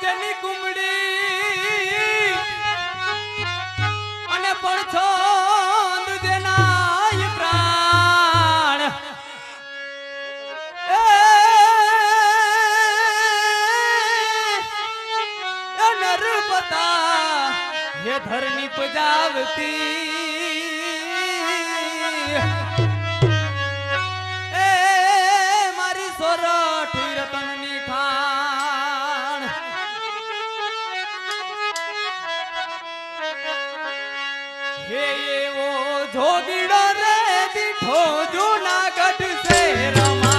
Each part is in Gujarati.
જેની કુંબડી અને પડછો જેના પ્રાણ નરપતા હે ધરની પજાવતી જોગીડો રે દીઠો જૂનાગઢ સે રમા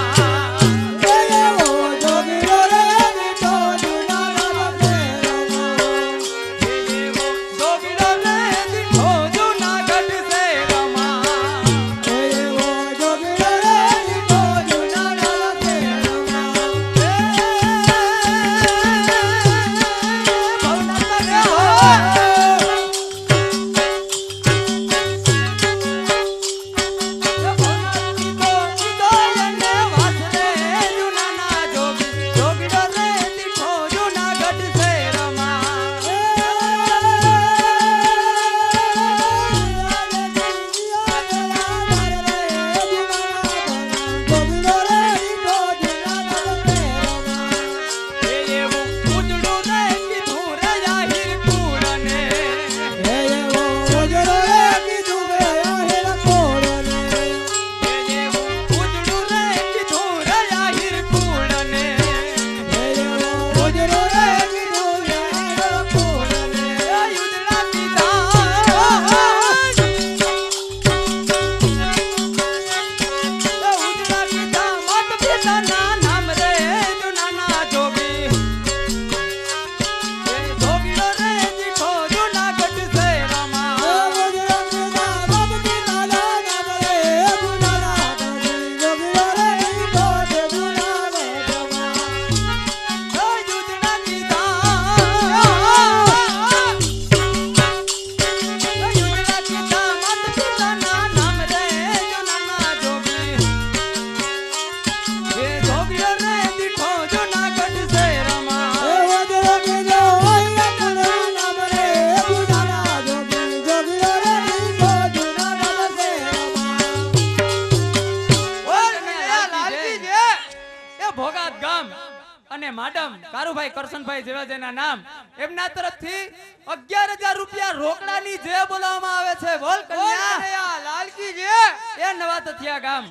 માડમ કારુભાઈ કરશનભાઈ જેવા જેના નામ એમના તરફથી 11,000 રૂપિયા રોકડાની જે બોલાવવામાં આવે છે. બોલ કન્યા લાલકી જે એ નવા તથિયા ગામ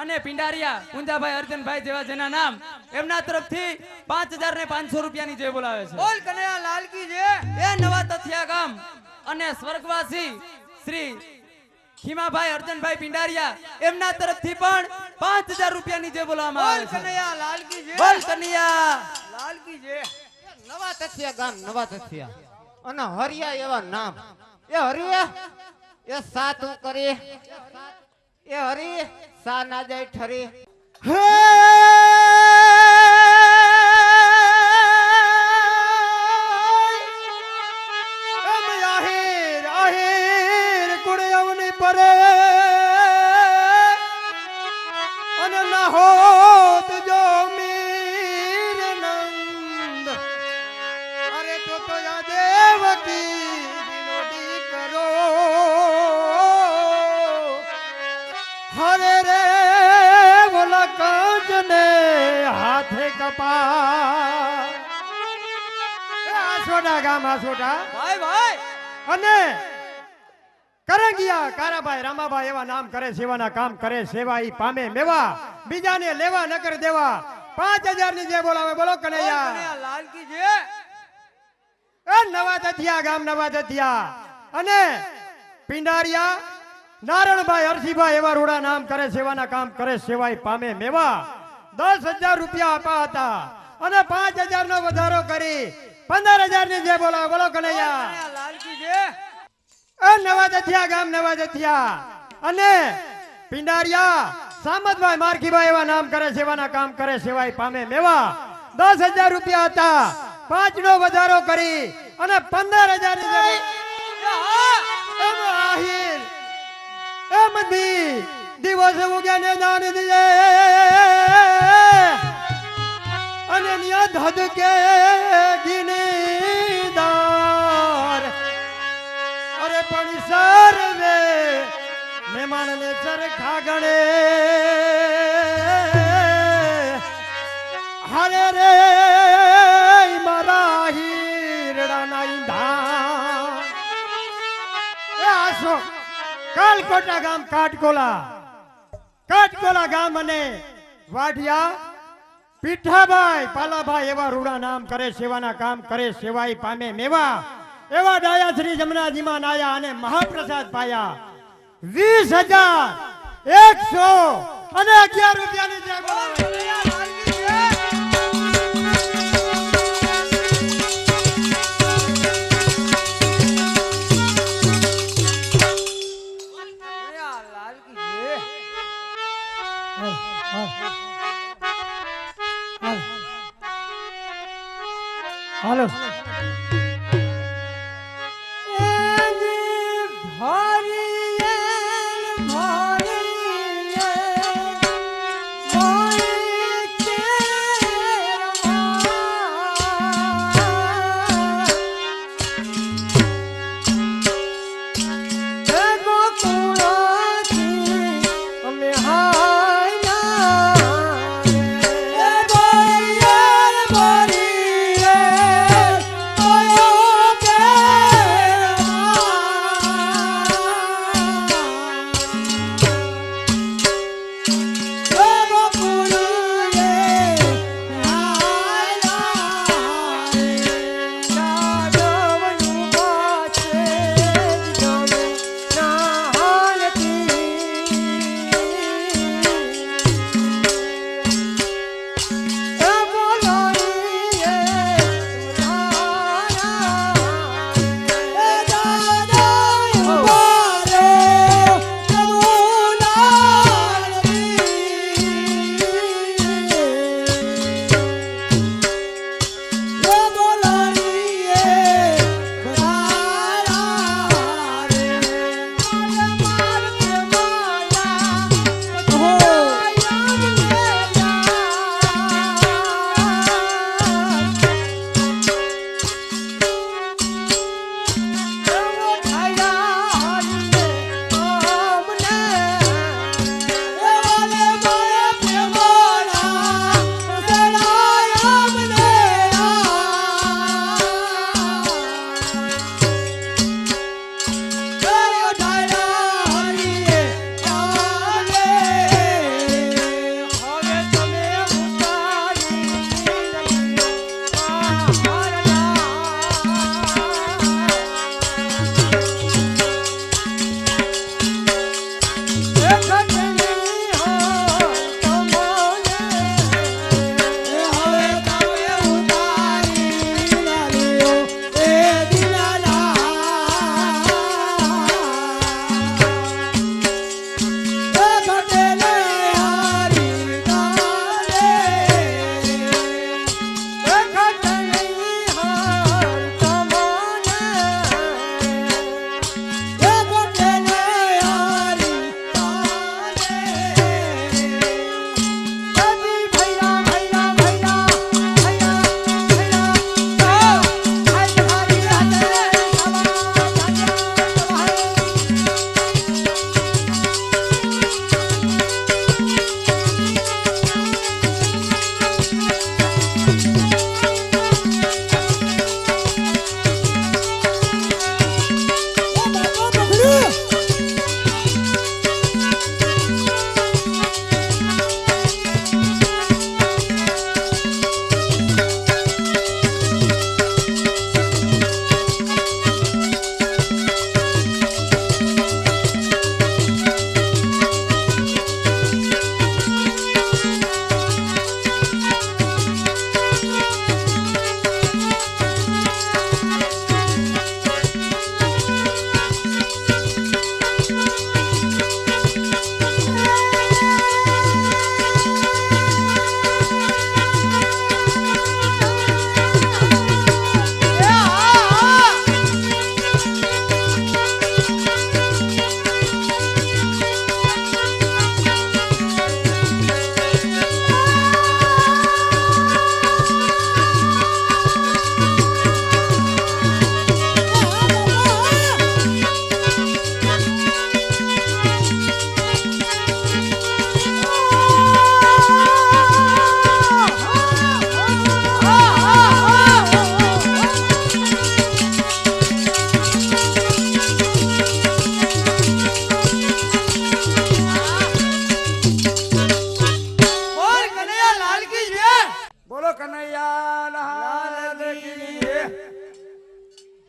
અને પિંડારિયા પુંજાભાઈ અર્જનભાઈ જેવા જેના નામ એમના તરફથી 5,500 રૂપિયાની જે બોલાવે છે. બોલ કન્યા લાલકી જે એ નવા તથિયા ગામ અને સ્વર્ગવાસી શ્રી ખીમાભાઈ અર્જનભાઈ પિંડારિયા એમના તરફથી પણ 5,000 રૂપિયાની જે બોલાવવામાં આવે છે. બોલ કન્યા લાલકી જે બોલ કન્યા લાલકી જે નવા તથિયા ગામ નવા તથિયા અને હરિયા એવા નામ એ હરિયા એ સાતું કરી એ હરી સા ના જાય ઠરી હે પરે અને ના હોત જો મીર નંદ અરે તો યા દેવકી વિનોદી કરો હરે રે બોલા કાંચ ને હાથે કપા આસોડા ગામ આસોડા ભાઈ ભાઈ અને કરંગિયા કારાભાઈ રામાભાઈ એવા નામ કરે સેવાના કામ કરે સેવા ઈ પામે મેવા બીજાને લેવા ન કર દેવા 5,000 ની જે બોલાવે બોલો કનૈયા લાલકી જે એ નવા તથિયા ગામ નવા તથિયા અને પિંડારિયા નારણભાઈ હરસીભાઈ એવા રૂડા નામ કરે સેવાના કામ કરે સેવા ઈ પામે મેવા 10,000 રૂપિયા આપા હતા અને 5,000 નો વધારો કરી 15,000 ની જે બોલાવે બોલો કનૈયા લાલકી જે નવા તથિયા ગામ નવા તથિયા અને પિંડારિયા સામતભાઈ મારખીભાઈ એવા નામ કરે સેવાના કામ કરે સેવાય પામે મેવા 10,000 રૂપિયા હતા 5 નો વધારો કરી અને 15,000 આહિર એમદી દિવસ ઉગ્યાને દાન દીએ અને નિયા ધદકે ગીને બાણને ચરખા ગણે હરે રે મારા હીરડાના ઈંધા એ આસો કાલકોટા ગામ કાટકોલા ગામ અને વાઢિયા પીઠાભાઈ પાલાભાઈ એવા રૂડા નામ કરે સેવાના કામ કરે સેવાય પામે મેવા એવા ડાયા શ્રી જમનાજીમાં નાયા અને મહાપ્રસાદ પાયા 20,111 રૂપિયાની જય બોલાવે હાલો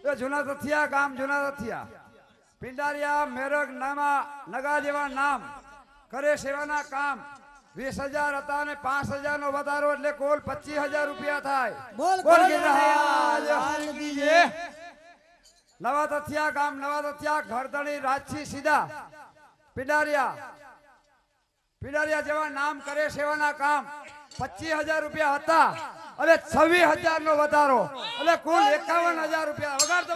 એ જૂના તથિયા ગામ જૂના તથિયા પિંડારિયા મેરગ નામા નગા જેવા નામ કરે સેવાના કામ 20,000 હતા અને 5,000 નો વધારો એટલે કુલ 25,000 રૂપિયા થાય. બોલ નવા તથિયા ગામ નવા તથિયા ઘરધણી રાજથી સીધા પિંડારિયા જેવા નામ કરે સેવાના કામ 25,000 રૂપિયા હતા અને 26,000 નો વધારો એટલે કુલ 51,000 રૂપિયા. વગાડ દો.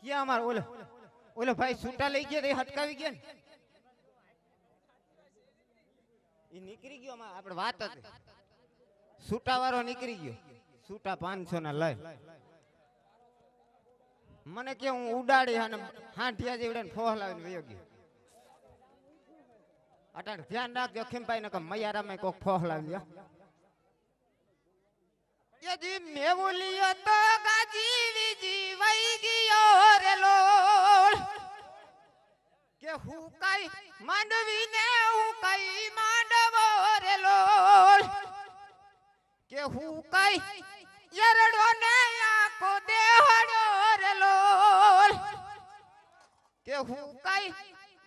ક્યાં અમાર ઓલો ઓલો ભાઈ છૂટા લઈ ગયા તે હટકાવી ગયા ને ઈ નીકળી ગયો માં આપણે વાત હતી છૂટા વાળો નીકળી ગયો છૂટા 500 ના લઈ મને કે હું ઉડાડી અને હાંઠિયા જેવડે ફોહલાવીને વયો ગયો. અટાણ ધ્યાન રાખજો ખીમભાઈ ને કે મૈયારામાં કોક ફોહલાવી લ્યો. યજી મેવુલિયો તો ગાજી જીવાઈ ગયો રે લોલ કે હું કઈ માંડવીને હું કઈ માંડવો રે લોલ કે હું કઈ યરડો ને આખો દેહડો રે લોલ કે હું કઈ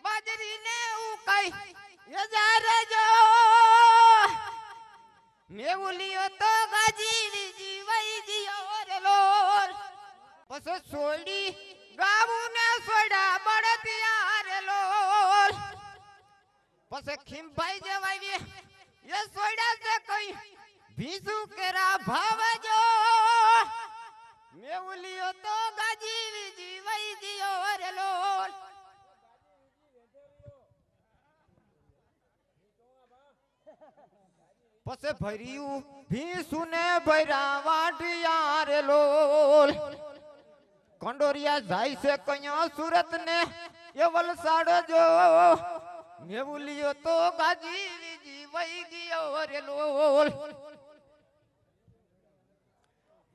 બાજરીને હું કઈ યજારે જો મેવુલિયો તો ગાજી જીવાઈ ગયો રે લોલ પછી સોડી ગાવું ને સોડા બળદિયા રે લોલ પછી ખીમભાઈ જવાવી એ સોડા છે કઈ ભીસુ કેરા ભાવજો મેવુલિયો તો ગાજી જીવાઈ ગયો રે લોલ પછી ભર્યું ભીસુ ને ભૈરા વાઢિયા રે લોલ કંડોરિયા જાય છે કયા સુરત ને એ વલસાડ જો મેવુલિયો તો ગાજી જીવાઈ ગયો રે લોલ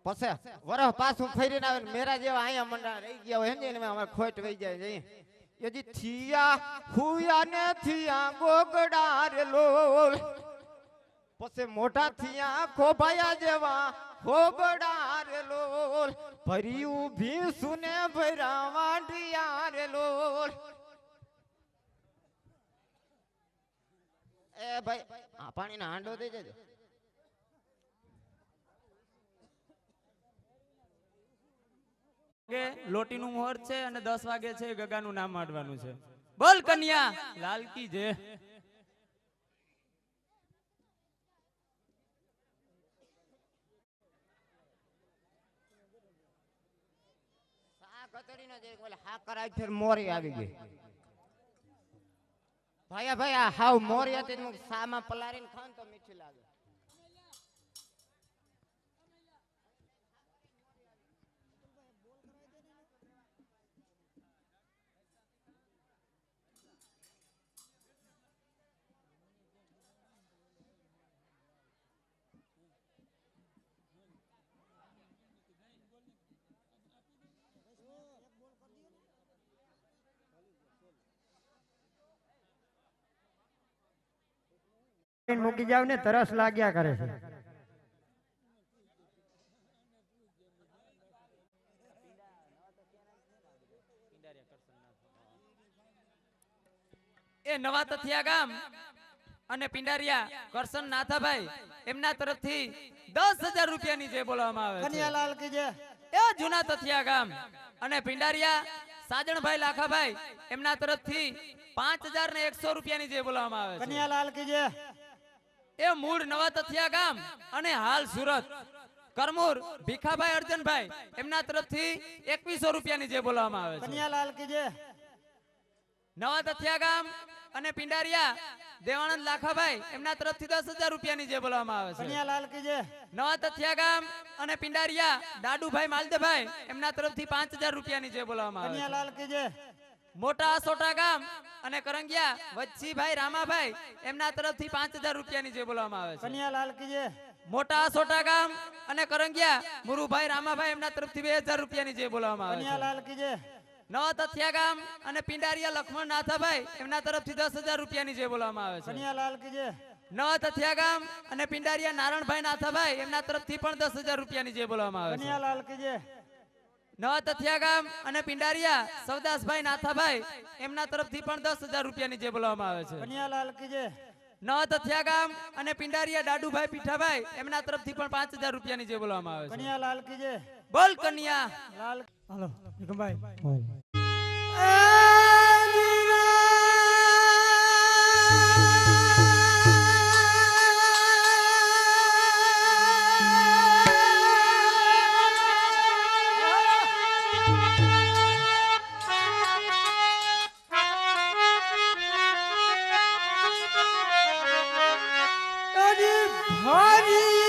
પછી વરહ પાછું ફરીને આવે ને મેરા જેવા અહીંયા મંડા રહી ગયા હોય ને અમારે ખોટ વહી જાય જઈએ એજી થિયા હુયા ને થિયા ગોગડા રે લોલ પછી મોટા થિયા ખોભાયા જેવા ખોબડા રે લોલ ભર્યું ભીસુ ને ભૈરા વાઢિયા રે લોલ એ ભાઈ આ પાણીનો હાંડો દઈ દેજો. લોટીનું મુહૂર્ત છે અને 10 વાગે છે ગગાનું નામ માંડવાનું છે. બોલ કન્યા લાલ કી જય. કતડીનો જે ઓલા હાકર આવી ફેર મોરી આવી ગઈ. ભાઈ આ હાવ મોરી હતી હું સામાં પલારીને ખાન તો મીઠી લાગે. મૂકી જાવ ને તરસ લાગ્યા કરે છે. એ નવા તથિયા ગામ અને પિંડારિયા કરશન નાથાભાઈ એમના તરફથી 10,000 રૂપિયાની જે બોલવામાં આવે છે. કન્યાલાલ કી જય. એ જૂના તથિયા ગામ અને પિંડારિયા સાજણભાઈ લાખાભાઈ એમના તરફથી 5,100 રૂપિયાની જે બોલવામાં આવે છે. કન્યાલાલ કી જય. એ મૂળ નવા તથિયા ગામ અને હાલ સુરત કરમૂર ભીખાભાઈ અર્જનભાઈ એમના તરફથી 2100 રૂપિયાની જે બોલવામાં આવે છે. કન્યાલાલ કી જય. નવા તથિયા ગામ અને પિંડારિયા દેવાનંદ લાખાભાઈ એમના તરફથી 10,000 રૂપિયાની જે બોલવામાં આવે છે. કન્યાલાલ કી જય. નવા તથિયા ગામ અને પિંડારિયા દાડુભાઈ માલદેભાઈ એમના તરફથી 5,000 રૂપિયાની જે બોલવામાં આવે છે. કન્યાલાલ કી જય. મોટા સોટા ગામ અને કરંગિયા વચ્ચીભાઈ રામાભાઈ એમના તરફથી 5,000 રૂપિયાની જે બોલવામાં આવે છે. કન્યાલાલ કી જય. મોટા સોટા ગામ અને કરંગિયા મુરુભાઈ રામાભાઈ એમના તરફથી 2,000 રૂપિયાની જે બોલવામાં આવે છે. કન્યાલાલ કી જય. નવા તથિયા ગામ અને પિંડારિયા લક્ષ્મણ નાથાભાઈ એમના તરફથી 10,000 રૂપિયાની જે બોલવામાં આવે છે. કન્યાલાલ કી જય. નવા તથિયા ગામ અને પિંડારિયા નારણભાઈ નાથાભાઈ એમના તરફથી પણ 10,000 રૂપિયાની જે બોલવામાં આવે છે. કન્યાલાલ કી જય. નવા તથિયા ગામ અને પિંડારિયા સવદાસભાઈ નાથાભાઈ એમના તરફથી પણ 10,000 રૂપિયાની જે બોલવામાં આવે છે. કન્યાલાલ કી જય. નવા તથિયા ગામ અને પિંડારિયા દાડુભાઈ પીઠાભાઈ એમના તરફથી પણ 5,000 રૂપિયાની જે બોલવામાં આવે છે. કન્યાલાલ કી જય. બોલ કન્યા લાલ. હાલો નિકમભાઈ. મારી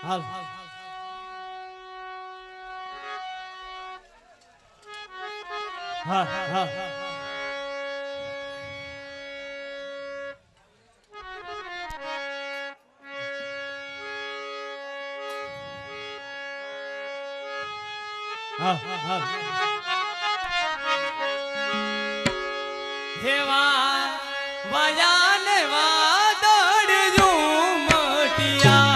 હાલ હા હા હા હા દેવા વાયાન વાદળ ઝુમટિયા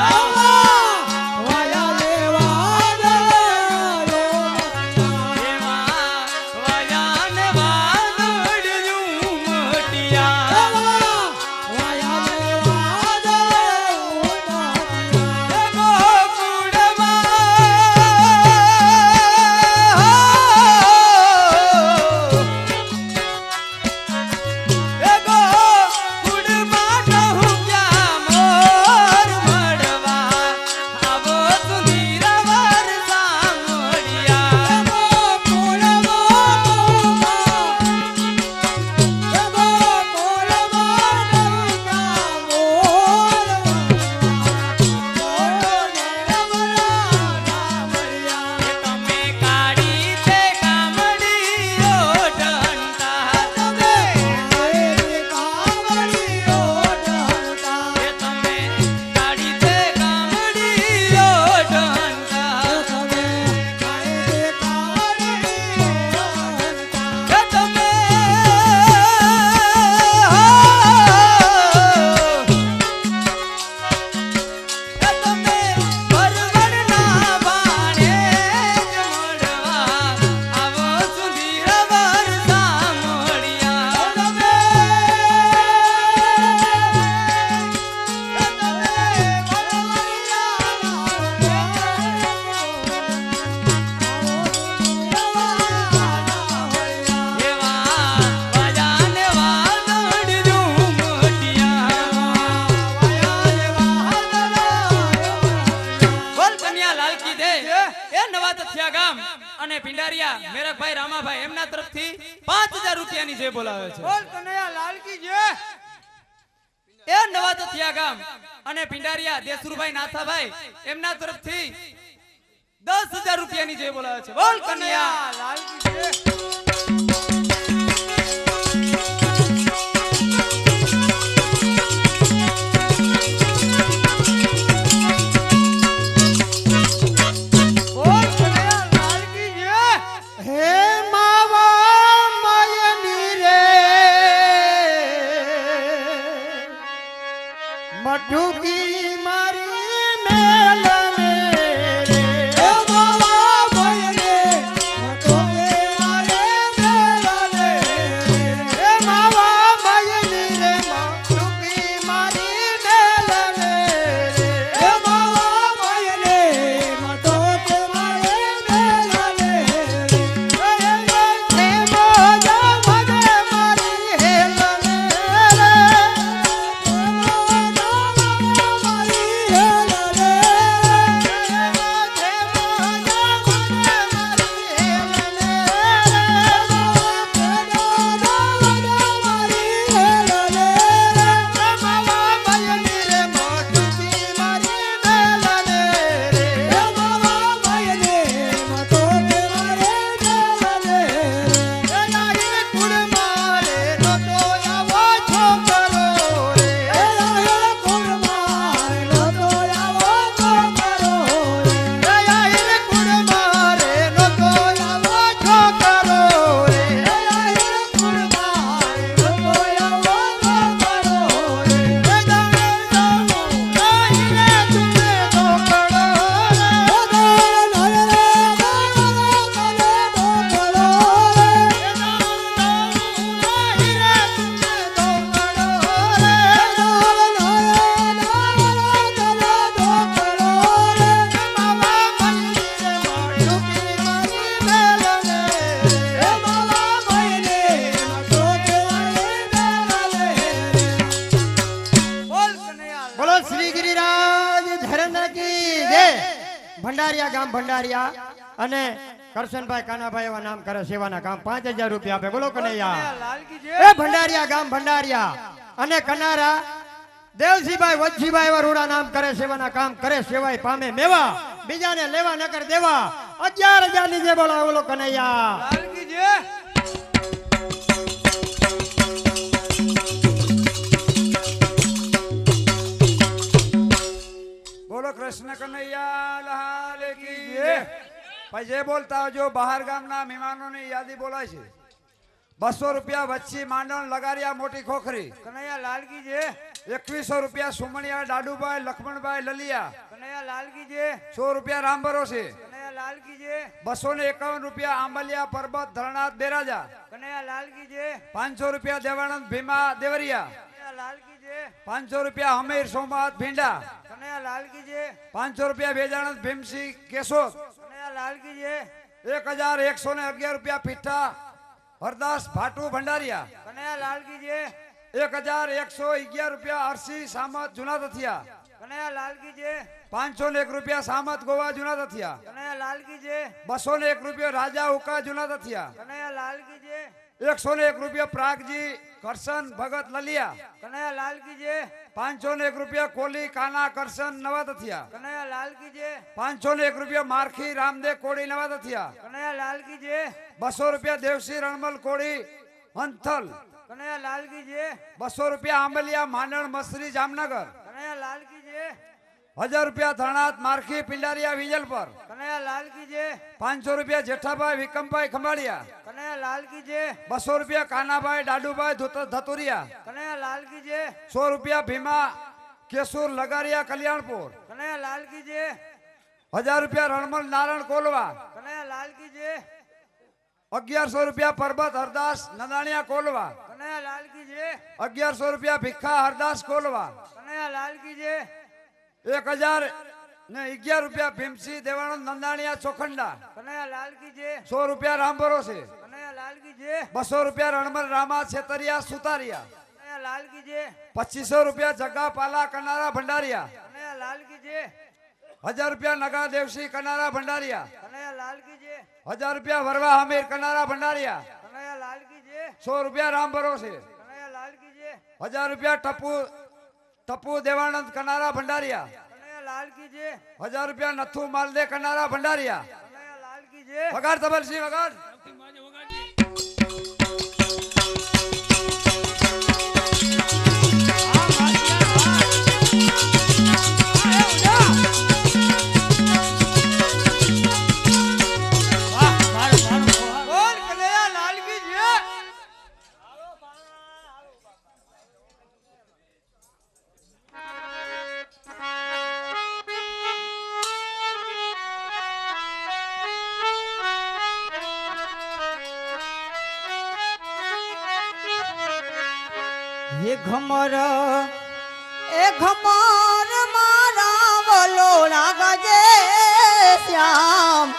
અને પિંડારિયા મેરકભાઈ રામાભાઈ એમના તરફથી 5000 રૂપિયાની જે બોલાવે છે બોલ કનૈયા લાલ કી જય એ નવા તથિયા ગામ અને પિંડારિયા દેસુરભાઈ નાથાભાઈ એમના તરફથી 10000 રૂપિયાની જે બોલાવે છે બોલ કનૈયા લાલ કી જય મટુકી મારી મેલને રે એ માવા ભાઈને મટુકે મારી મેલને રે એ માવા ભાઈની રે મટુકી મારી મેલને રે એ માવા ભાઈને મટુકે મારી મેલને રે એ મોજા ભગે મારી હેલને રે બોલો શ્રી ગિરિરાજ ધરેન્દ્ર કી જય. ભંડારિયા ગામ ભંડારિયા અને કરશનભાઈ કાનાભાઈ એવા નામ કરે સેવાના કામ 5000 રૂપિયા આપે. બોલો કનૈયા લાલકી જે એ ભંડારિયા ગામ ભંડારિયા અને કનારા દેવસીભાઈ વજસીભાઈ એવા રૂડા નામ કરે સેવાના કામ કરે સેવાય પામે મેવા બીજાને લેવા નકર દેવા 11000 ની જે બોલાવો. બોલો કનૈયા લાલકી જે બોલો કૃષ્ણ કનૈયા લાલ કી જય. ભાઈ જે બોલતા જો બહાર ગામના મહેમાનોની યાદી બોલાય છે. 200 રૂપિયા વચ્ચી માંડણ લગારિયા મોટી ખોખરી. કનૈયા લાલકી જે 2100 રૂપિયા સુમણિયા દાડુભાઈ લખમણભાઈ લલિયા. કનૈયા લાલકી જે 100 રૂપિયા રામભરો છે. કનૈયા લાલકી જે 251 રૂપિયા આંબલિયા પરબત ધરણાથ બેરાજા. કનૈયા લાલકી જે 500 રૂપિયા દેવાનંદ ભીમા દેવરિયા. કનૈયા લાલકી જે 500 રૂપિયા હમીર સોમનાથ ભીંડા. કનૈયા લાલકી જે 500 રૂપિયા વેજાણંદ ભીમસિંહ કેશોદ. કનૈયા લાલકી જે 1111 રૂપિયા પીઠા હરદાસ ભાટુ ભંડારિયા. કનૈયા લાલકી જે 1111 રૂપિયા અરસી સામત જુના તથિયા. કનૈયા લાલકી જે 501 રૂપિયા સામત ગોવા જુના તથિયા. કનૈયા લાલકી જે 201 રૂપિયા રાજા ઉકા જુના તથિયા. કનૈયા લાલકી જે 101 રૂપિયા પ્રાગજી કરશન ભગત લલિયા. કનૈયા લાલકી જે 501 રૂપિયા કોલી કાના કરશન નવા તથિયા. કનૈયા લાલકી જે 501 રૂપિયા મારખી રામદેવ કોડી નવા તથિયા. કનૈયા લાલકી જે 200 રૂપિયા દેવસી રણમલ કોડી હંથલ. કનૈયા લાલકી જે 200 રૂપિયા આંબલિયા માંડણ મસરી જામનગર. કનૈયા લાલકી જે 1000 રૂપિયા ધરણાથ મારખી પિંડારિયા વિજલપર. કનૈયા લાલકી જે 500 રૂપિયા જેઠાભાઈ વિકમભાઈ ખંભાળિયા. કનૈયા લાલકી જે 200 રૂપિયા કાનાભાઈ દાડુભાઈ ધતુરિયા. કનૈયા લાલકી જે 100 રૂપિયા ભીમા કેસુર લગારિયા કલ્યાણપુર. કનૈયા લાલકી જે 1000 રૂપિયા રણમલ નારણ કોલવા. કનૈયા લાલકી જે 1100 રૂપિયા પરબત હરદાસ નદાણિયા કોલવા. કનૈયા લાલકી જે 1100 રૂપિયા ભિખા હરદાસ કોલવા. કનૈયા લાલકી જે 1011 રૂપિયા ભીમસિંહ દેવાનંદ નંદાણીયા ચોખંડા. કનૈયા લાલકી જે 100 રૂપિયા રામભરો છે. કનૈયા લાલકી જે 200 રૂપિયા રણમલ રામા છેતરિયા સુતારિયા. કનૈયા લાલકી જે 2500 રૂપિયા જગ્ગા પાલા કનારા ભંડારિયા. કનૈયા લાલકી જે 1000 રૂપિયા નગા દેવસી કનારા ભંડારિયા. કનૈયા લાલકી જે 1000 રૂપિયા વરવા હમીર કનારા ભંડારિયા. કનૈયા લાલકી જે 100 રૂપિયા રામભરો છે. કનૈયા લાલકી જે 1000 રૂપિયા ટપુ દેવાનંદ કનારા ભંડારિયા. કનૈયા લાલકી જે 1000 રૂપિયા નથુ માલદે કનારા ભંડારિયા. કનૈયા લાલકી જે વગાડ તબલસી વગાડ. બોલ કનૈયા લાલકી જે ઘમર એ ઘમર મારા વલોણા ગજે શ્યામ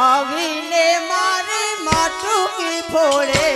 આવીને મારી માટુકી ફોડે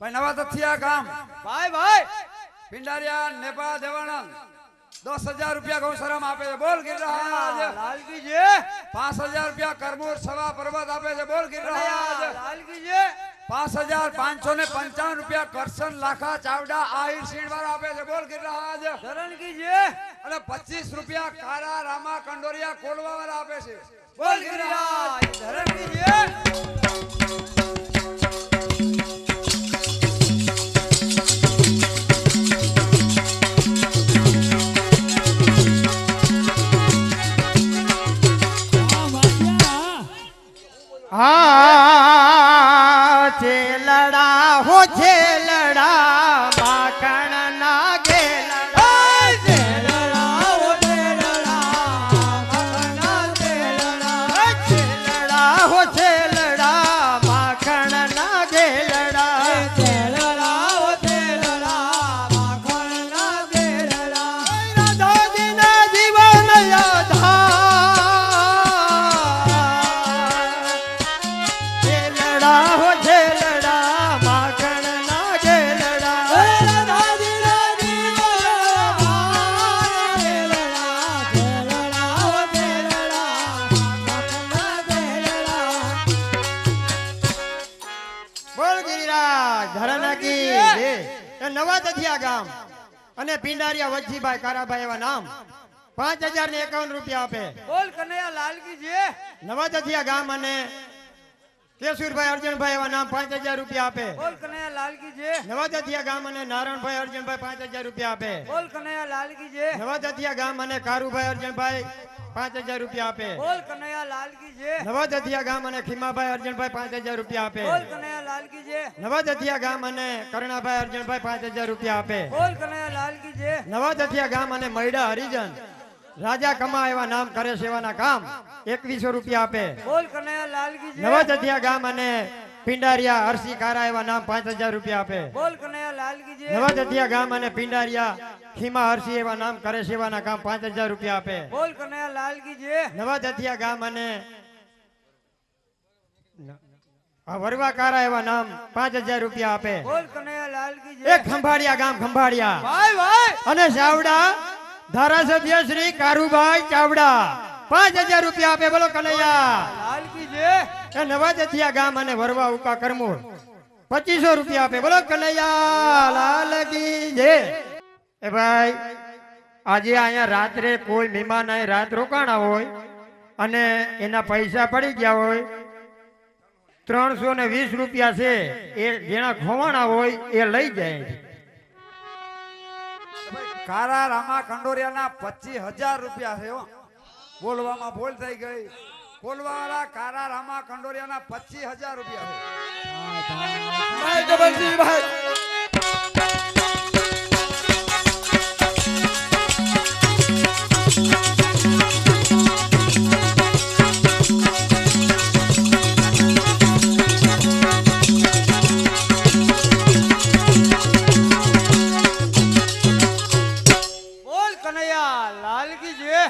ભાઈ નવા તથિયા ગામ ભાઈ પિંડારિયા નેપા દેવાનંદ 10,000 રૂપિયા ગૌશરમ આપે છે બોલ ગિરરાજ લાલજીજી 5,000 રૂપિયા કરમૂર સવા પર્વત આપે છે બોલ ગિરરાજ લાલજીજી 5,555 રૂપિયા કરશન લાખા ચાવડા આહિર સીણવાળા આપે છે બોલ ગિરરાજ ધરણકીજી અને 25 રૂપિયા કારા રામા કંડોરિયા કોલવાવાળા આપે છે બોલ ગિરરાજ ધરણકીજી હા છેલડા હો છેલડા માખણ ના ઘેલડા છેલડા હો છેલડા માખણ ના ઘેલડા છેલડા હો છેલડા માખણ ના ઘેલડા છેલડા હો છેલડા માખણ ના ઘેલડા રાધાજીના જીવન યાદા હો છેલડા માખણ ના ઘેલડા રાધાજીના જીવન છેલડા હો છેલડા માખણ ના ઘેલડા બોલ ગિરિરાજ ધરણકી જય. એ નવા દધિયા ગામ અને પિંડારિયા વજીભાઈ કારાભાઈ એવા નામ 5051 રૂપિયા આપે. બોલ કનૈયા લાલ કી જય. નવા દધિયા ગામ અને કેશુરભાઈ અર્જુનભાઈ એવા નામ 5000 રૂપિયા આપે. બોલ કનૈયા લાલ કી જય. નવા દધિયા ગામ અને નારાયણભાઈ અર્જુનભાઈ 5000 રૂપિયા આપે. બોલ કનૈયા લાલ કી જય. નવા દધિયા ગામ અને કારુભાઈ અર્જુનભાઈ 5000 રૂપિયા આપે. બોલ કનૈયા લાલ કી જય. નવા દધિયા ગામ અને ખીમાભાઈ અર્જુનભાઈ 5000 રૂપિયા આપે. બોલ કનૈયા લાલ કી જય. નવા દધિયા ગામ અને કરણાભાઈ અર્જુનભાઈ 5000 રૂપિયા આપે. બોલ કનૈયા લાલ કી જય. નવા દધિયા ગામ અને મૈડા હરિજન રાજા કમા એવા નામ કરે સેવાના કામ 2100 રૂપિયા આપે. બોલ કનૈયા લાલ કી જય. નવા દધિયા ગામ અને પિંડારિયા હરસી કારા એવા નામ 5000 રૂપિયા આપે. બોલ કનૈયા લાલ કી જય. નવા દધિયા ગામ અને પિંડારિયા ખીમા હરસી એવા નામ કરે સેવાના કામ 5000 રૂપિયા આપે. બોલ કનૈયા લાલ કી જય. નવા દધિયા ગામ અને વરવા કારા એવા નામ 5000 રૂપિયા આપે. બોલ કનૈયા લાલ કી જય. એક ખંભાળિયા ગામ ખંભાળિયા ભાઈ ભાઈ અને ચાવડા ધારાસભ્ય શ્રી કારુભાઈ ચાવડા 5000 રૂપિયા આપે. બોલો કનૈયા લાલ કી જય. એ નવા દધિયા ગામ અને વરવા ઉકા કરમોર 2500 રૂપિયા આપે. બોલો કનૈયા લાલ કી જય. એ ભાઈ આજે અહીંયા રાત્રે કોઈ મહેમાન અહીં રાત રોકાણા હોય અને એના પૈસા પડી ગયા હોય 320 રૂપિયા છે એ જેના ખોવાણા હોય એ લઈ જાય. કારા રામા કંડોરિયાના 25000 રૂપિયા છે હો. બોલવામાં ભૂલ થઈ ગઈ. બોલવાવાળા કારા રામા કંડોરિયાના 25000 રૂપિયા છે. ભાઈ જબરજી ભાઈ બોલ કનૈયા લાલ કી જય.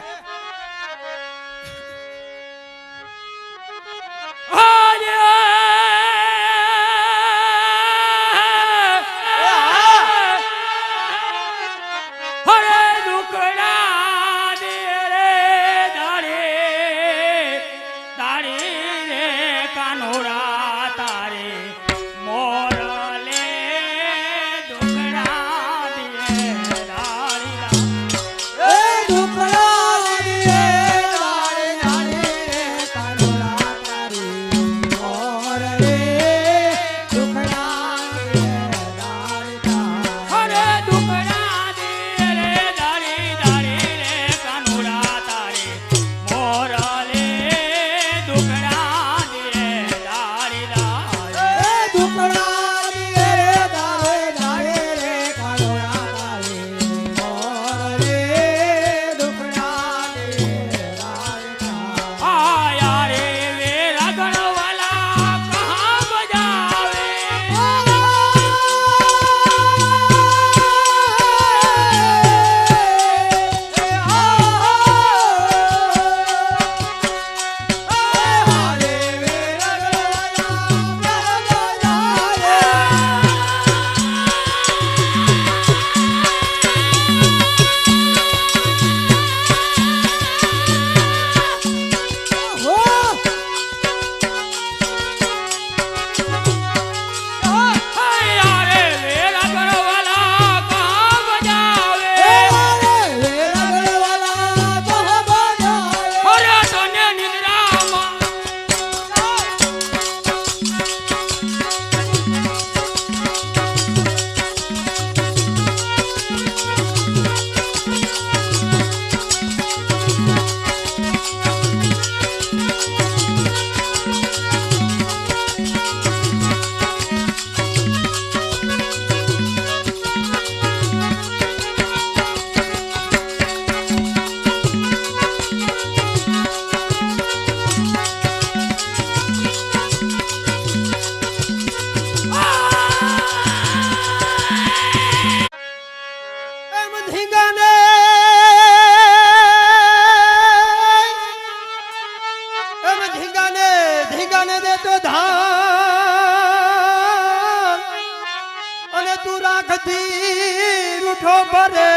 રાખતી રૂઠો ભરે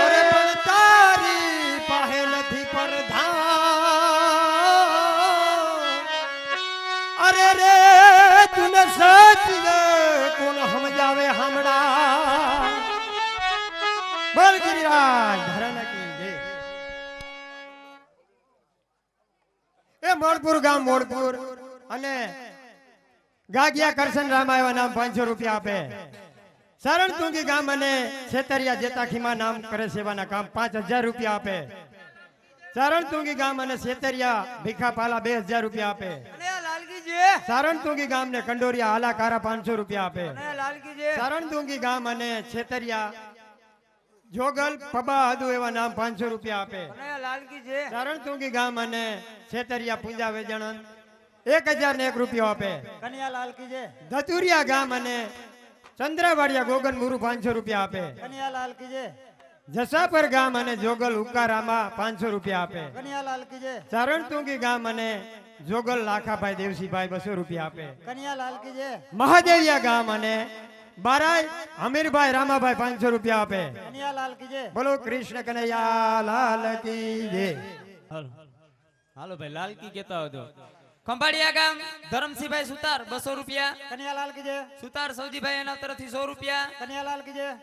અરે પણ તારી પાસે નથી પરધાન અરે રે તુને સચ કોણ સમજાવે હમણાં બોલ ગિરિરાજ મહારાજ ઘરાના કી જય. એ મોડપુર ગામ મોડપુર અને ગાગિયા કરશન રામ આવ્યા નામ 500 રૂપિયા આપે. શરણ તુંગી ગામ અને છેતરિયા જેતાખીમા નામ કરે સેવાના કામ 5000 રૂપિયા આપે. શરણ તુંગી ગામ અને છેતરિયા ભીખા પાલા 2000 રૂપિયા આપે. શરણ તુંગી ગામ ને કંડોરિયા આલા કારા 500 રૂપિયા આપે. શરણ તુંગી ગામ અને છેતરિયા જોગલ પબા હદુ એવા નામ 500 રૂપિયા આપે. શરણ તુંગી ગામ અને છેતરિયા પૂંજા વેજણન 1001 રૂપિયો આપે. કન્યાલાલ કી જય. ધતુરિયા ગામ અને ચંદ્રાવાડિયા ગોગન મુરુ 500 રૂપિયા આપે. કન્યાલાલ કી જય. જસાપર ગામ અને જોગલ ઉકારામાં 500 રૂપિયા આપે. કન્યાલાલ કી જય. શરણ તુંગી ગામ અને જોગલ લાખાભાઈ દેવસીભાઈ 200 રૂપિયા આપે. કન્યાલાલ કી જય. મહાદેવિયા ગામ અને બારાય હમીરભાઈ રામાભાઈ 500 રૂપિયા આપે. કન્યાલાલ કી જય. બોલો કૃષ્ણ કનૈયા લાલ કી જય. હાલો હાલો ભાઈ લાલકી કેતા હતો. ખંભાળિયા ગામ ધરમસિંહભાઈ સુતાર 200 રૂપિયા. કન્યાલાલ કી જય. સુતાર સૌજીભાઈ એના તરફથી 100 રૂપિયા. કન્યાલાલ કી જય.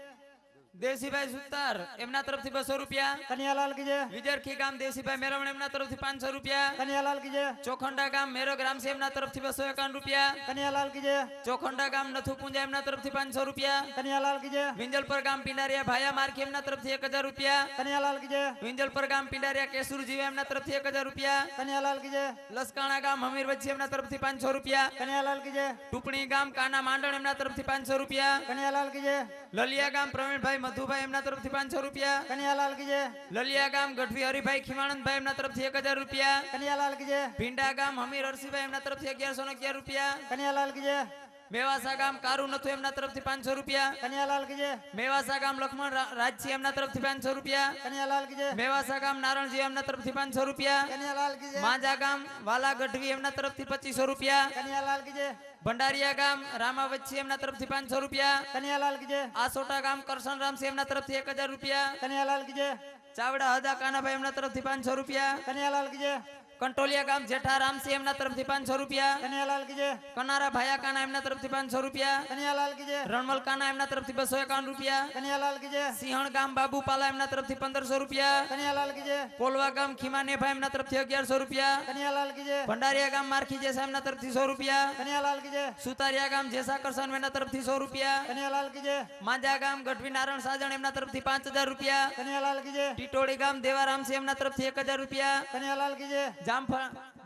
દેવસીભાઈ સુતાર એમના તરફથી 200 રૂપિયા. કન્યાલાલ કી જય. વિજરખી ગામ દેવસીભાઈ મેરવણ એમના તરફથી 500 રૂપિયા. કન્યાલાલ કી જય. ચોખંડા ગામ મેરગ રામસી એમના તરફથી 251 રૂપિયા. કન્યાલાલ કી જય. ચોખંડા ગામ નથુ પુંજા એમના તરફથી 500 રૂપિયા. કન્યાલાલ કી જય. વિંજલપર ગામ પિંડારિયા ભાયા માર્કી એમના તરફથી 1000 રૂપિયા. કન્યાલાલ કી જય. વિંજલપર ગામ પિંડારિયા કેસુરજી એમના તરફથી 1000 રૂપિયા. કન્યાલાલ કી જય. લસકાણા ગામ હમીર વચ્ચી એમના તરફથી 500 રૂપિયા. કન્યાલાલ કી જય. ટુપણી ગામ કાના માંડણ એમના તરફથી 500 રૂપિયા. કન્યાલાલ કી જય. લલિયા ગામ પ્રવીણભાઈ મધુભાઈ એમના તરફથી 500 રૂપિયા. કન્યાલાલ કી જય. લલિયા ગામ ગઢવી હરિભાઈ ખીમાનંદભાઈ એમના તરફથી 1000 રૂપિયા. કન્યાલાલ કી જય. ભીંડા ગામ હમીર હરસીભાઈ એમના તરફથી 1111 રૂપિયા. કન્યાલાલ કી જય. મેવાસા ગામ કારુ નથુ એમના તરફથી 500 રૂપિયા. કન્યાલાલ કી જય. મેવાસા ગામ લક્ષ્મણ રાજસિંહ એમના તરફથી 500 રૂપિયા. કન્યાલાલ કી જય. મેવાસા ગામ નારણજી એમના તરફથી 500 રૂપિયા. કન્યાલાલ કી જય. માંજા ગામ વાલા ગઢવી એમના તરફથી 2500 રૂપિયા. કન્યાલાલ કી જય. ભંડારિયા ગામ રામાવચ્છી એમના તરફથી 500 રૂપિયા. કન્યાલાલ કી જય. આસોટા ગામ કરશન રામસી એમના તરફથી 1000 રૂપિયા. કન્યાલાલ કી જય. ચાવડા હદા કાનાભાઈ એમના તરફથી 500 રૂપિયા. કન્યાલાલ કી જય. કંટોલિયા ગામ જેઠા રામસી એમના તરફથી 500 રૂપિયા. કન્યાલાલ કી જય. કનારા ભાયા કાના એમના તરફથી 500 રૂપિયા. કન્યાલાલ કી જય. રણમલ કાના એમના તરફથી 251 રૂપિયા. કન્યાલાલ કી જય. સિંહણ ગામ બાબુપાલા એમના તરફથી 1500 રૂપિયા. કન્યાલાલ કી જય. કોલવા ગામ ખીમાનેભાઈ એમના તરફથી 1100 રૂપિયા. કન્યાલાલ કી જય. ભંડારિયા ગામ મારખી જેસા એમના તરફથી 100 રૂપિયા. કન્યાલાલ કી જય. સુતારિયા ગામ જેસા કરસન એમના તરફથી 100 રૂપિયા. કન્યાલાલ કી જય. માંજા ગામ ગઢવી નારાયણ સાજણ એમના તરફથી 5000 રૂપિયા. કન્યાલાલ કી જય. ટીટોળી ગામ દેવારામસી એમના તરફથી 1000 રૂપિયા. કન્યાલાલ કી જય.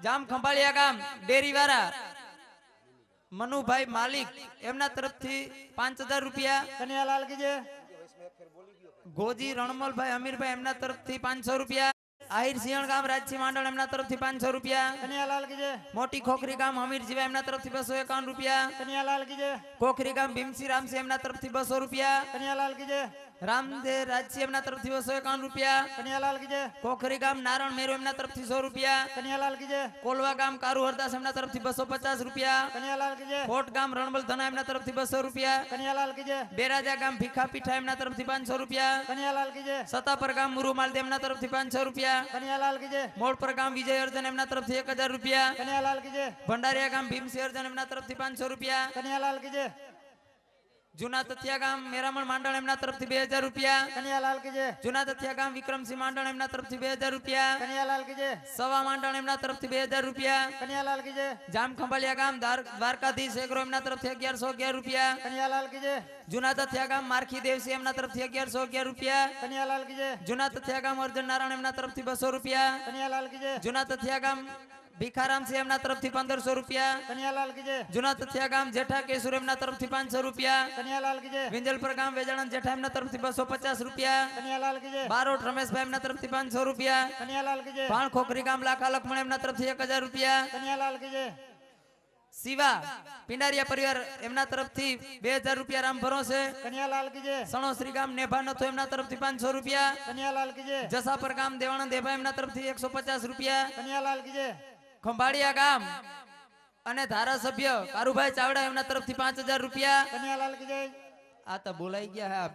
જામ ખંભાળિયા ગામ ડેરીવાળા મનુભાઈ માલિક એમના તરફથી 5000 રૂપિયા. કન્યાલાલ કી જય. ગોજી રણમલભાઈ અમીરભાઈ એમના તરફથી 500 રૂપિયા. આહિર સિંહણ ગામ રાજસિંહ માંડળ એમના તરફથી 500 રૂપિયા. કન્યાલાલ કી જય. મોટી ખોખરી ગામ હમીર જીવા એમના તરફથી 251 રૂપિયા. કન્યાલાલ કી જય. ખોખરી ગામ ભીમસી રામસી એમના તરફથી 200 રૂપિયા. કન્યાલાલ કી જય. રામદે રાજસી એમના તરફથી 251 રૂપિયા. કન્યાલાલ કી જય. ખોખરી ગામ નારણ મેરુ એમના તરફથી 100 રૂપિયા. કન્યાલાલ કી જય. કોલવા ગામ કારુ હરદાસ એમના તરફથી 250 રૂપિયા. કન્યાલાલ કી જય. કોટ ગામ રણમલ ધના એમના તરફથી 200 રૂપિયા. કન્યાલાલ કી જય. બેરાજા ગામ ભીખા પીઠા એમના તરફથી 500 રૂપિયા. કન્યાલાલ કી જય. સતાપર ગામ મુરુમાલ એમના તરફથી 500 રૂપિયા. કન્યાલાલ કી જય. મોડપર ગામ વિજય અર્જન એમના તરફથી 1000 રૂપિયા. કન્યાલાલ કી જય. ભંડારિયા ગામ ભીમસી અર્જન એમના તરફથી 500 રૂપિયા. કન્યાલાલ કી જય. જૂના તથિયા ગામ મેરામણ માંડણ એમના તરફથી 2000 રૂપિયા. કન્યાલાલ કી જય. જૂના તથિયા ગામ વિક્રમસિંહ માંડણ એમના તરફથી 2000 રૂપિયા. કન્યાલાલ કી જય. સવા માંડણ એમના તરફથી 2000 રૂપિયા. કન્યાલાલ કી જય. જામ ખંભાળિયા ગામ દ્વારકાધીશ એગ્રો એમના તરફથી 1111 રૂપિયા. કન્યાલાલ કી જય. જૂના તથિયા ગામ મારખી દેવસી એમના તરફથી 1111 રૂપિયા. કન્યાલાલ કી જય. જૂના તથિયા ગામ અર્જુન નારાયણ એમના તરફથી 200 રૂપિયા. કન્યાલાલ કી જય. જૂના તથિયા ગામ ભીખારામસિંહ એમના તરફથી 1500 રૂપિયા. કન્યાલાલ કી જય. જૂના તથિયા ગામ જેઠા કેસુર એમના તરફથી 500 રૂપિયા. કન્યાલાલ કી જય. વિંજલપર ગામ વેજાણન જેઠા એમના તરફથી 250 રૂપિયા. કન્યાલાલ કી જય. બારોટ રમેશભાઈ એમના તરફથી 500 રૂપિયા. કન્યાલાલ કી જય. ભાણ ખોખરી ગામ લાખા લખમણ એમના તરફથી 1000 રૂપિયા. કન્યાલાલ કી જય. શિવા પિંડારિયા પરિવાર એમના તરફથી 2000 રૂપિયા રામ ભરોસે. કન્યાલાલ કી જય. સણો શ્રી ગામ નેભા નથો એમના તરફથી 500 રૂપિયા. કન્યાલાલ કી જય. જસાપર ગામ દેવાણંદ દેભા એમના તરફથી 150 રૂપિયા. કન્યાલાલ કી જય. ખંભાળિયા ગામ અને ધારાસભ્ય કારુભાઈ ચાવડા એમના તરફથી 5000 રૂપિયા. કન્યાલાલ કી જય. આ તો બોલાઈ ગયા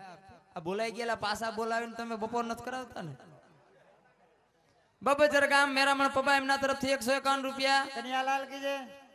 આ બોલાઈ ગયેલા પાછા બોલાવીને તમે બપોર નથી કરાવતા ને. બબજર ગામ મેરામણ પબા એમના તરફથી 151 રૂપિયા. કન્યાલાલ કી જય.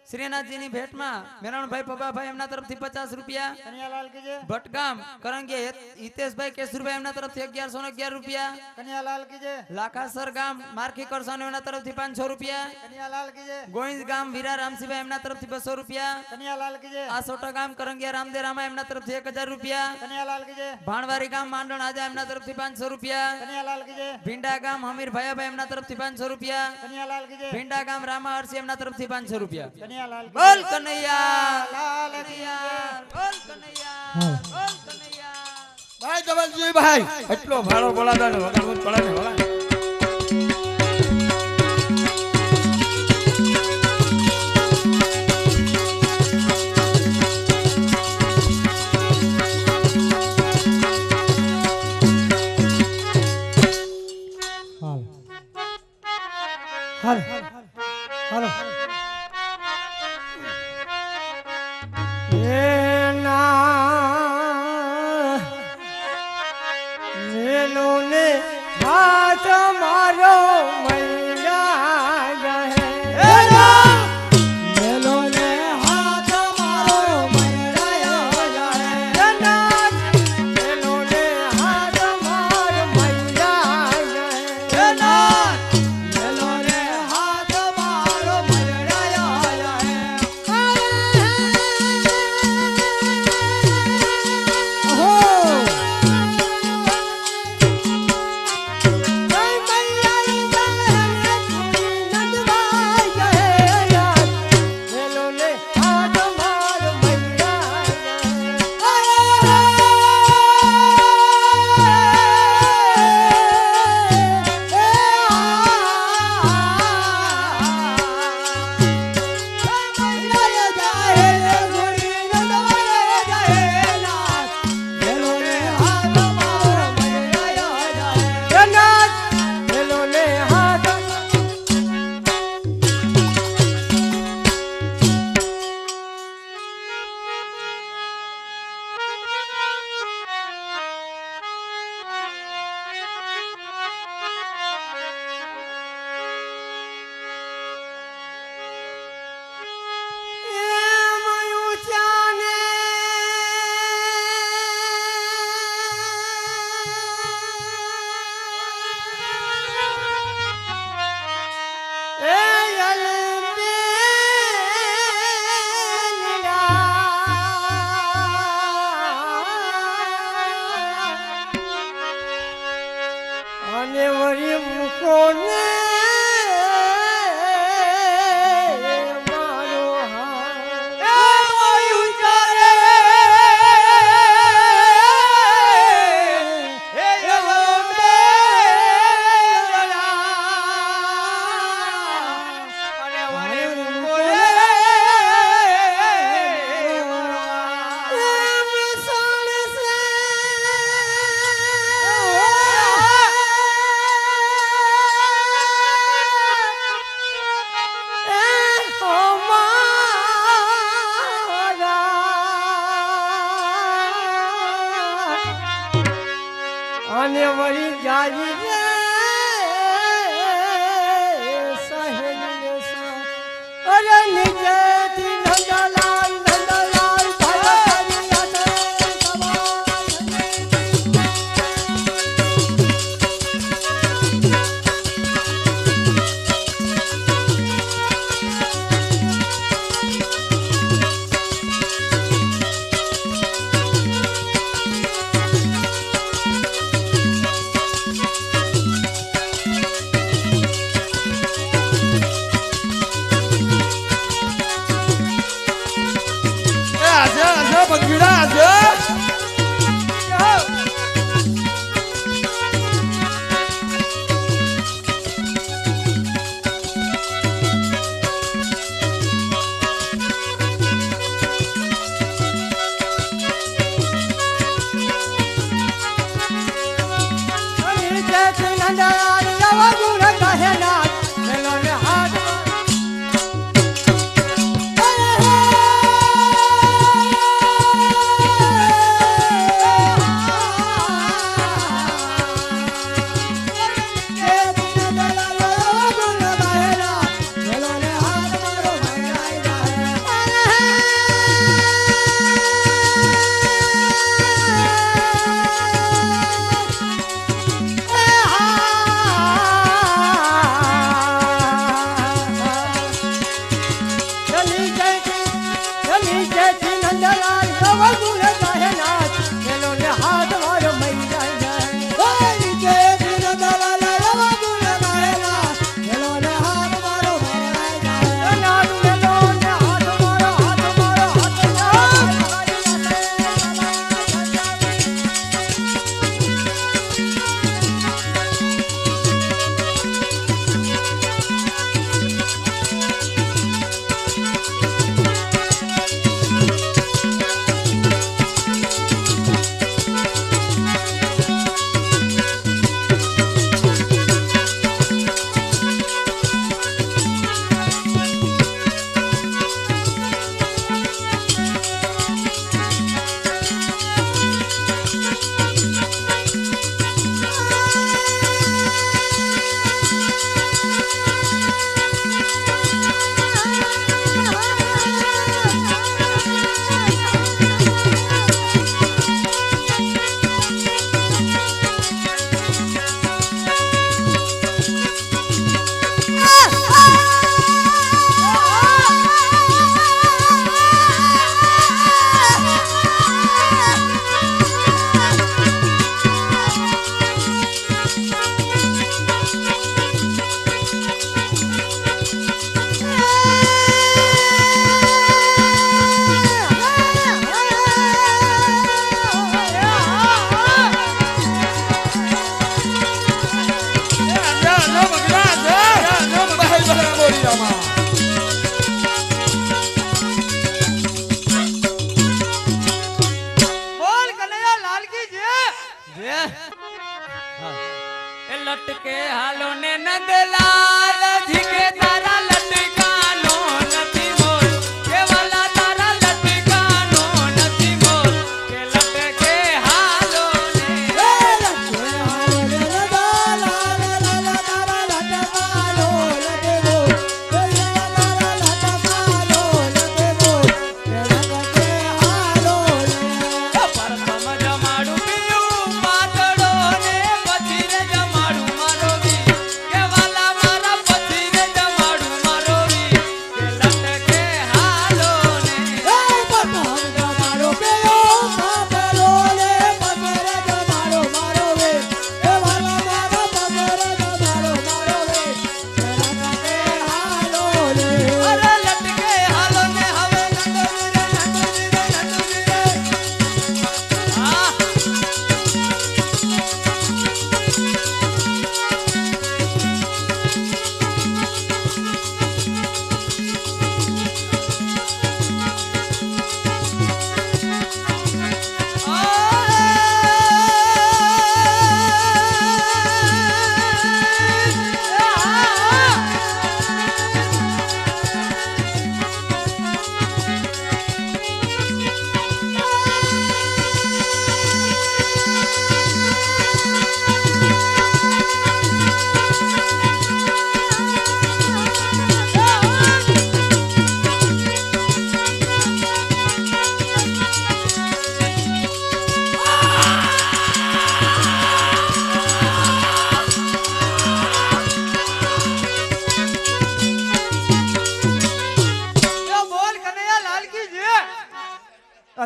શ્રીનાથજીની ભેટમાં મેરણભાઈ પબાભાઈ એમના તરફથી 50 રૂપિયા. કન્યાલાલ કી જય ભટગામ કરંગીયા હિતેશભાઈ કેશુરભાઈ એમના તરફથી 1111 રૂપિયા. કન્યાલાલ કી જય લાખાસર ગામ મારખી કરસાનો એમના તરફથી 500 રૂપિયા. કન્યાલાલ કી જય ગોવિંદ ગામ વીરા રામસિંહભાઈ એમના તરફથી 200 રૂપિયા. કન્યાલાલ કી જય આસોટા ગામ કરંગિયા રામદેરામા એમના તરફથી 1000 રૂપિયા. કન્યાલાલ કી જય ભાણવારી ગામ માંડણ આજા એમના તરફથી 500 રૂપિયા. કન્યાલાલ કી જય ભીંડા ગામ હમીર ભાયાભાઈ એમના તરફથી 500 રૂપિયા. કન્યાલાલ કી જય ભીંડા ગામ રામા હરસી એમના તરફથી 500 રૂપિયા. કન્યાલાલ કી બોલ જય કનૈયા લાલ કી જય બોલ કનૈયા બોલ કનૈયા. ભાઈ ધવલજી ભાઈ એટલો ભાડો બોલાતા ને વગાડવું જ પડે ને વગાડ. હાલ હાલો એ ના મેલો ને હાથ મારો મૈયા ગહે મેલો ને હાથ મારો મૈયા ગહે મેલો ને હાથ મારો મૈયા ગહે મેલો ને હાથ મારો મૈયા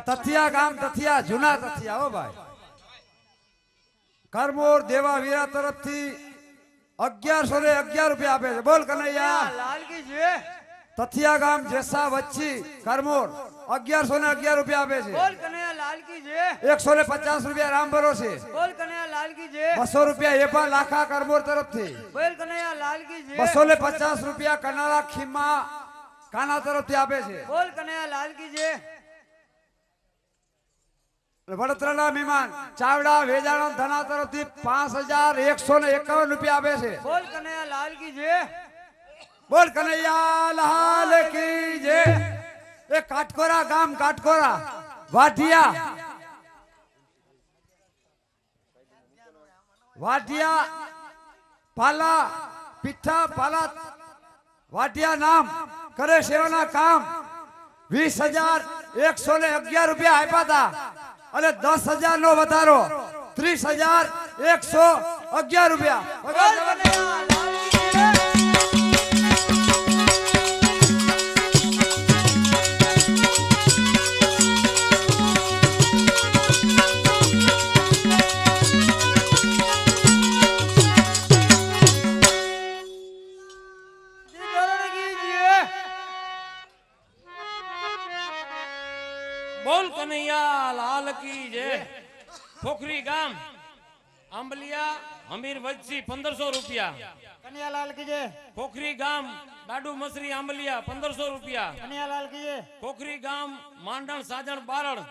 તથિયા ગામ તથિયા જૂના તથિયા હો ભાઈ કરમોર દેવા વીરા તરફથી 1111 રૂપિયા આપે છે બોલ કનૈયા લાલ કી જય તથિયા ગામ જેસા વચ્ચી કરમોર 1111 રૂપિયા આપે છે બોલ કનૈયા લાલ કી જય 150 રૂપિયા રામ ભરોસે બોલ કનૈયા લાલ કી જય 200 રૂપિયા એપા લાખા કરમોર તરફથી બોલ કનૈયા લાલ કી જય 250 રૂપિયા કનાળા ખીમા કાના તરફથી આપે છે બોલ કનૈયા લાલ કી જય વડોદરાના મહેમાન ચાવડા વેજાણા ધના તરફથી 5151 રૂપિયા આપે છે બોલ કનૈયા લાલ કી જય બોલ કનૈયા લાલ કી જય એ કાટકોરા ગામ કાટકોરા વાઢિયા પાલા પીઠા પાલા વાઢિયા નામ કરે સેવાના કામ 20,111 રૂપિયા આપ્યા હતા અને 10,000 નો વધારો 30,111 રૂપિયા બોલ કનૈયા લાલ કી જય બોલ કનૈયા લાલ કી જય ખોખરી ગામ આંબલિયા હમીર વચ્ચી 1500 રૂપિયા કનૈયા લાલ કી જય ખોખરી ગામ દાડુ મસરી આંબલિયા 1500 રૂપિયા કનૈયા લાલ કી જય ખોખરી ગામ માંડણ સાજણ બારડ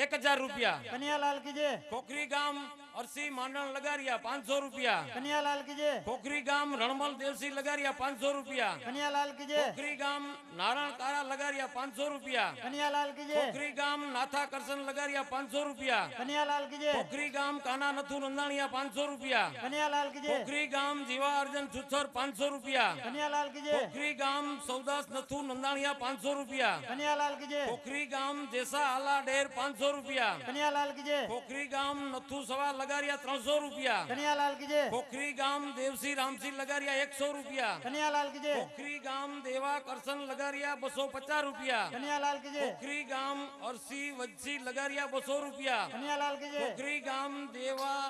1000 રૂપિયા કનૈયા લાલ કી જય ખોખરી ગામ અરસી માંડણ લગારિયા 500 રૂપિયા કનૈયા લાલ કી જય ખોખરી ગામ રણમલ દેવસી લગારિયા 500 રૂપિયા કનૈયા લાલ કી જય ખોખરી ગામ નારાયણ કારા લગારિયા 500 રૂપિયા કનૈયા લાલ કી જય ખોખરી ગામ નાથા કરશન લગારિયા 500 રૂપિયા કનૈયા લાલ કી જય ખોખરી ગામ કાના નથુ નંદાણીયા 500 રૂપિયા કનૈયા લાલ કી જય ખોખરી ગામ જીવા અર્જન છુછર 500 રૂપિયા કનૈયા લાલ કી જય ખોખરી ગામ સૌદાસ નથુ નંદાણીયા 500 રૂપિયા કનૈયા લાલ કી જય ખોખરી ગામ જેસા આલા ડેર 500 રૂપિયા કનૈયા લાલ કી જય ખોખરી ગામ નથુ સવા લગારિયા 300 રૂપિયા કનૈયા લાલ કી જય ખોખરી ગામ દેવસી રામસી લગારિયા 100 રૂપિયા કનૈયા લાલ કી જય ખોખરી ગામ દેવા કરશન લગારિયા 250 રૂપિયા કનૈયા લાલ કી જય ખોખરી ગામ અરસી વજસી લગારિયા 200 રૂપિયા કનૈયા લાલ કી જય ખોખરી ગામ દેવા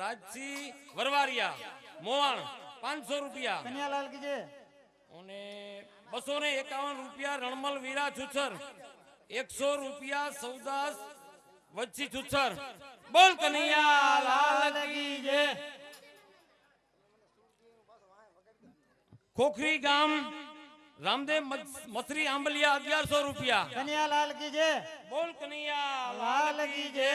રાજસી વરવારિયા મોવાણ 500 રૂપિયા કનૈયા લાલ કી જય અને 251 રૂપિયા રણમલ વીરા છુછર 100 રૂપિયા સૌદાસ વચ્ચી છુછર બોલ કનૈયા લાલ કી જય ખોખરી ગામ રામદેવ મસરી આંબલિયા 1100 રૂપિયા કનૈયા લાલ કી જય બોલ કનૈયા લાલ કી જય